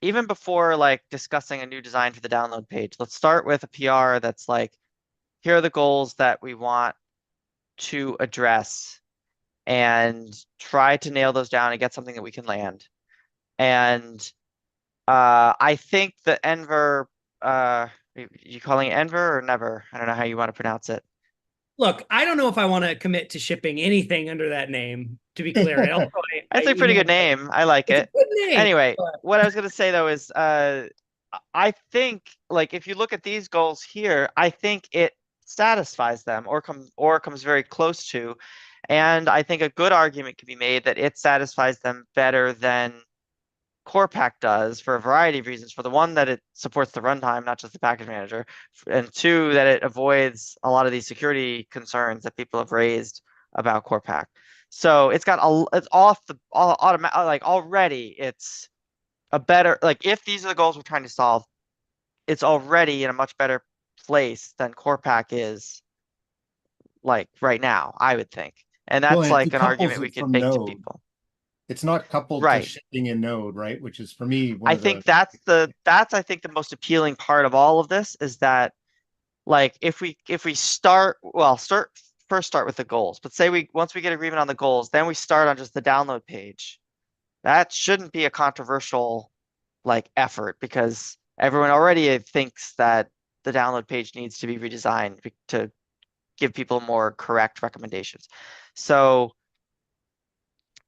even before like discussing a new design for the download page, let's start with a PR that's like, here are the goals that we want to address and try to nail those down and get something that we can land. And I think the Enver, you calling it Enver or Never? I don't know how you want to pronounce it. Look, I don't know if I want to commit to shipping anything under that name, to be clear. That's a pretty good name. I like It's a it. good name. Anyway, what I was gonna say though is, I think like if you look at these goals here, I think it satisfies them or comes very close to. And I think a good argument can be made that it satisfies them better than Core Pack does for a variety of reasons. For the one, that it supports the runtime, not just the package manager, and two, that it avoids a lot of these security concerns that people have raised about Core Pack. So it's got it's off the automatic, like already it's a better, like if these are the goals we're trying to solve, it's already in a much better place than Core Pack is like right now, I would think. And Well, that's and like it an decouples argument we it could from make to Node. people. It's not coupled to Right. shipping in Node, right? Which is for me one I of think the that's I think the most appealing part of all of this is that, like, if we start with the goals, but say once we get agreement on the goals, then we start on just the download page. That shouldn't be a controversial like effort, because everyone already thinks that the download page needs to be redesigned to give people more correct recommendations. So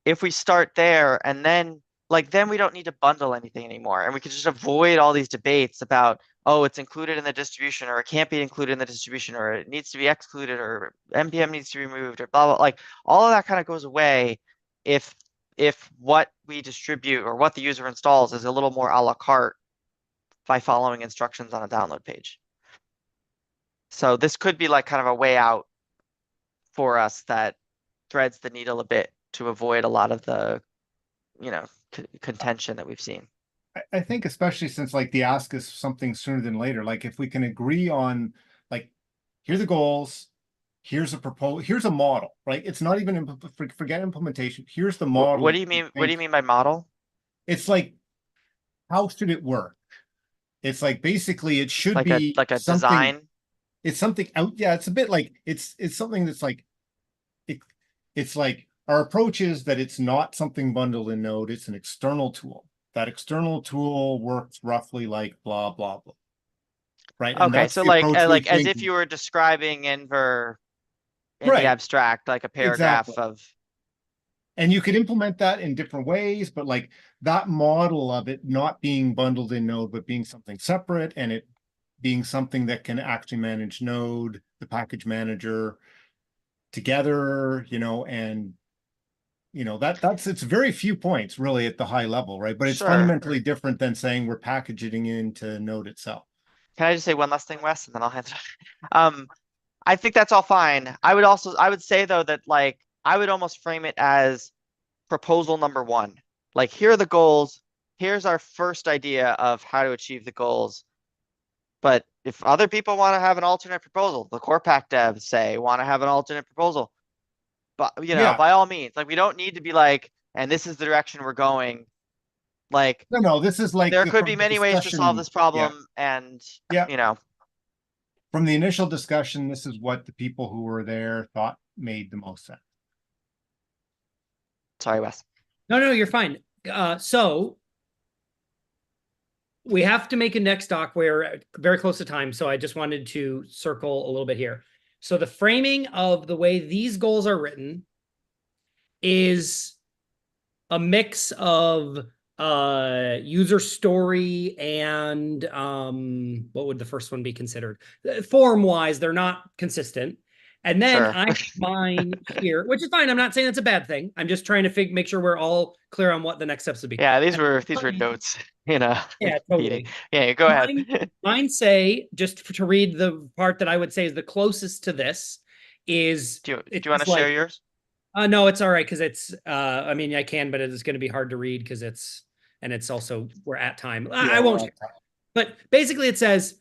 if we start there, and then then we don't need to bundle anything anymore, and we can just avoid all these debates about, oh, it's included in the distribution, or it can't be included in the distribution, or it needs to be excluded, or npm needs to be removed, or blah blah. Like all of that kind of goes away if what we distribute or what the user installs is a little more a la carte by following instructions on a download page. So this could be like kind of a way out for us that threads the needle a bit to avoid a lot of the contention that we've seen. I think especially since like the ask is something sooner than later, like if we can agree on like, here are the goals, here's a proposal, here's a model, right? It's not even forget implementation. Here's the model. What do you mean? What do you mean by model? It's like, how should it work? It's like basically it should Like be a something, design. it's something out. Yeah, it's a bit like it's something that's like it's like our approach is that it's not something bundled in Node, it's an external tool. That external tool works roughly like blah blah blah. Right. And Okay, that's so the approach we like as think. if you were describing in the Right. abstract, like a paragraph Exactly. of. And you could implement that in different ways, but like that model of it not being bundled in Node, but being something separate, and it being something that can actually manage Node, the package manager together, and that's it's very few points really at the high level, right? But it's Sure. fundamentally different than saying we're packaging into Node itself. Can I just say one last thing, Wes, and then I'll hand it off. I think that's all fine. I would say though that like I would almost frame it as proposal number one. Like, here are the goals. Here's our first idea of how to achieve the goals. But if other people want to have an alternate proposal, the Core Pack devs say want to have an alternate proposal, but Yeah. by all means, like we don't need to be like, and this is the direction we're going. Like, No, this is like there could from be the many ways to solve discussion. this problem, and Yeah. From the initial discussion, this is what the people who were there thought made the most sense. Sorry, Wes. No, you're fine. So we have to make a next doc. We're very close to time, so I just wanted to circle a little bit here. So the framing of the way these goals are written is a mix of user story and what would the first one be considered? Form wise, they're not consistent. And then Sure. I have mine here, which is fine. I'm not saying that's a bad thing. I'm just trying to make sure we're all clear on what the next steps would be. Yeah, these were notes. Yeah, totally. Yeah, go ahead. Mine say, just to read the part that I would say is the closest to this is. Do you want to share yours? No, it's all right because it's. I mean, I can, but it's going to be hard to read because it's also we're at time. I won't. But basically, it says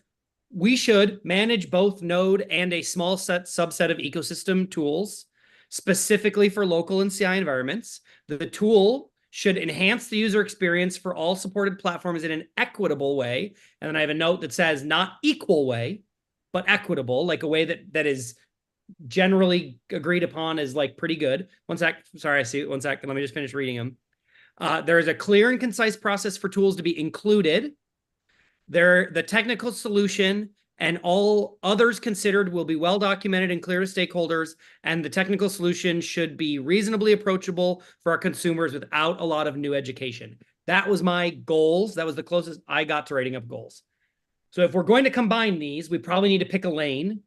we should manage both Node and a small subset of ecosystem tools, specifically for local and CI environments. The tool should enhance the user experience for all supported platforms in an equitable way. And then I have a note that says not equal way, but equitable, like a way that is generally agreed upon as like pretty good. One sec. Sorry, I see. One sec. Let me just finish reading them. There is a clear and concise process for tools to be included. The technical solution and all others considered will be well documented and clear to stakeholders, and the technical solution should be reasonably approachable for our consumers without a lot of new education. That was my goals. That was the closest I got to writing up goals. So if we're going to combine these, we probably need to pick a lane,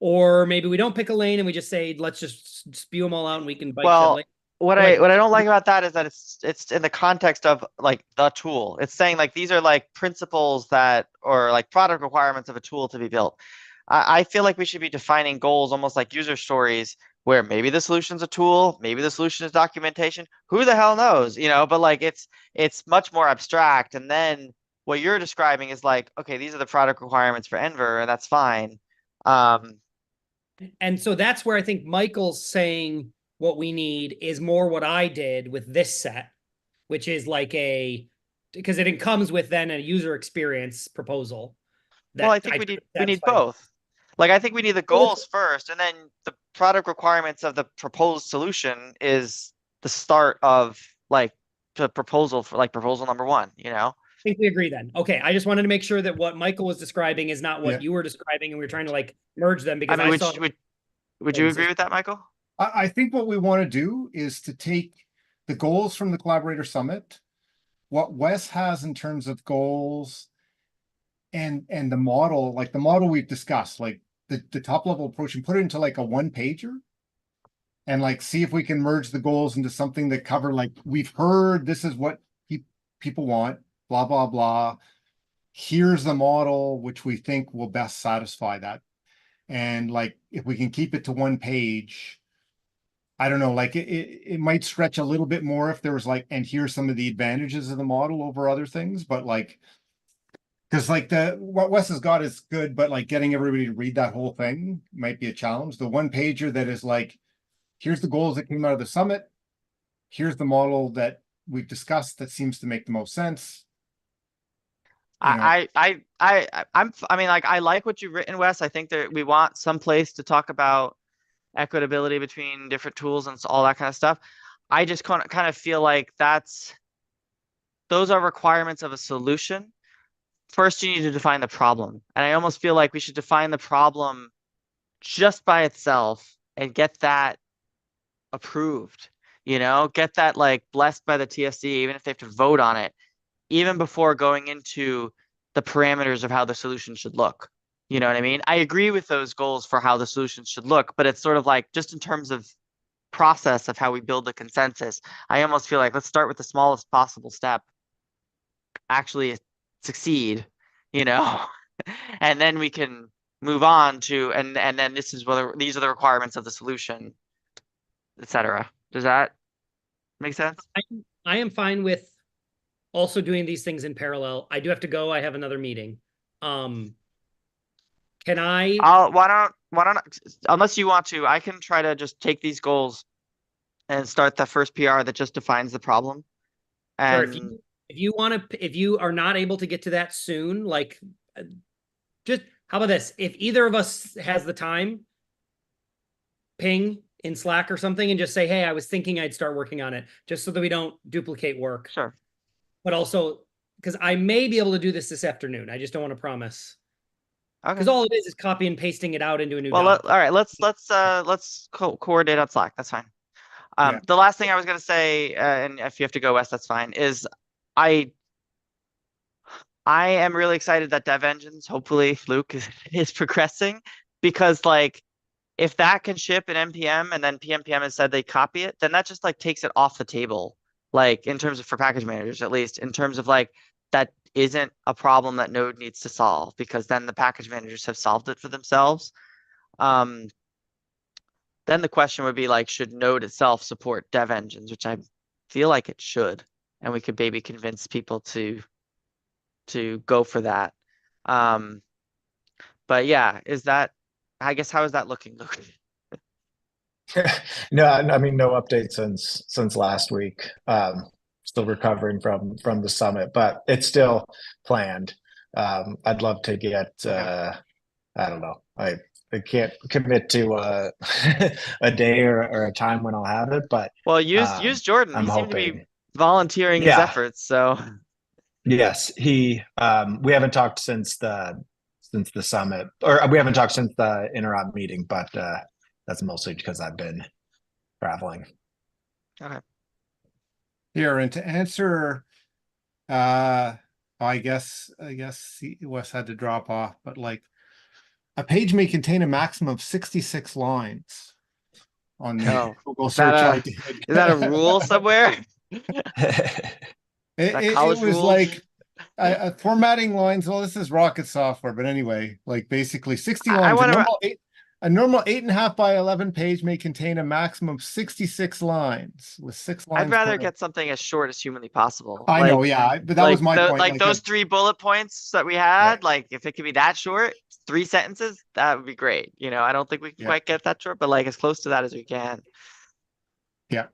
Or maybe we don't pick a lane and we just say, let's just spew them all out and we can bike shed Well, later. what Like- I don't like about that is that it's in the context of like the tool. It's saying like these are like principles that or like product requirements of a tool to be built. I feel like we should be defining goals almost like user stories where maybe the solution's a tool, maybe the solution is documentation. Who the hell knows, you know? But like it's much more abstract. And then what you're describing is like, okay, these are the product requirements for Enver, and that's fine. And so that's where I think Michael's saying what we need is more what I did with this set, which is like because it comes with then a user experience proposal. Well, I that think we need satisfied. both. Like I think we need the Well, goals first, and then the product requirements of the proposed solution is the start of like the proposal for like proposal number one, you know? I think we agree then. Okay, I just wanted to make sure that what Michael was describing is not what Yeah. you were describing, and we were trying to like merge them I because mean, I saw. would you agree with that, Michael? I think what we want to do is to take the goals from the Collaborator Summit, what Wes has in terms of goals, and the model, like the model we've discussed, like the top level approach, and put it into like a one pager, and like see if we can merge the goals into something that cover like we've heard this is what people want, blah blah blah. Here's the model which we think will best satisfy that. And like if we can keep it to one page, I don't know, like it might stretch a little bit more if there was like, and here's some of the advantages of the model over other things, but like, because like what Wes has got is good, but like getting everybody to read that whole thing might be a challenge. The one pager that is like, here's the goals that came out of the summit. Here's the model that we've discussed that seems to make the most sense. You know, I mean, like I like what you've written, Wes. I think that we want some place to talk about equitability between different tools and all that kind of stuff. I just kind of feel like those are requirements of a solution. First, you need to define the problem. And I almost feel like we should define the problem just by itself and get that approved, you know, get that like blessed by the TSC, even if they have to vote on it, even before going into the parameters of how the solution should look. You know what I mean? I agree with those goals for how the solution should look, but it's sort of like just in terms of process of how we build the consensus, I almost feel like let's start with the smallest possible step, actually succeed, you know, and then we can move on to and then this is whether these are the requirements of the solution, etc. Does that make sense? I am fine with also doing these things in parallel. I do have to go. I have another meeting. Can I? Why don't unless you want to, I can try to just take these goals and start the first PR that just defines the problem. Sure, And if you want to, if you are not able to get to that soon, like, just how about this? If either of us has the time, ping in Slack or something and just say, hey, I was thinking I'd start working on it, just so that we don't duplicate work. sure. But also, because I may be able to do this afternoon. I just don't want to promise. Okay. Because all it is coppy and pasting it out into a new Well, doc. all right. Let's coordinate on Slack. That's fine. Yeah. The last thing I was gonna say, and if you have to go west, that's fine. Is I am really excited that Dev Engines, hopefully Fluke is progressing, because like if that can ship in npm and then PMPM has said they copy it, then that just like takes it off the table. Like in terms of for package managers, at least in terms of like that isn't a problem that Node needs to solve, because then the package managers have solved it for themselves. Then the question would be like, should Node itself support Dev Engines, which I feel like it should, and we could maybe convince people to go for that. But yeah, I guess how is that looking, Luke? No, I mean, no update since last week. Still recovering from the summit, but it's still planned. I'd love to get I don't know. I can't commit to a day or a time when I'll have it, but Well, use Jordan. I'm He seemed to be hoping. volunteering his Yeah. efforts, so Yes, we haven't talked since the summit, or we haven't talked since the interop meeting, but that's mostly because I've been traveling. okay. here, and to answer, I guess Wes had to drop off, but like A page may contain a maximum of 66 lines on the Oh, Google is that search I a- did. Is that a rule somewhere? That It college was rules? like formatting lines. Well, this is rocket software, but anyway, like basically 60 I lines. wanna- A normal 8.5 by 11 page may contain a maximum of 66 lines with 6 lines. I'd rather per- get something as short as humanly possible. I know, yeah, but that was my point. Like those 3 bullet points that we had, like if it could be that short, 3 sentences, that would be great. You know, I don't think we can Yeah. quite get that short, but like as close to that as we can. Yeah.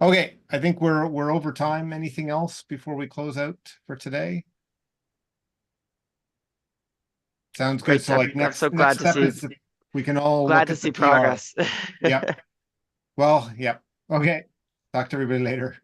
Okay, I think we're over time. Anything else before we close out for today? Sounds Great good. So like step. I'm next so next glad to step see- is we can all Glad look to at see the PR. progress. Yep. Well, yep. Okay. Talk to everybody later.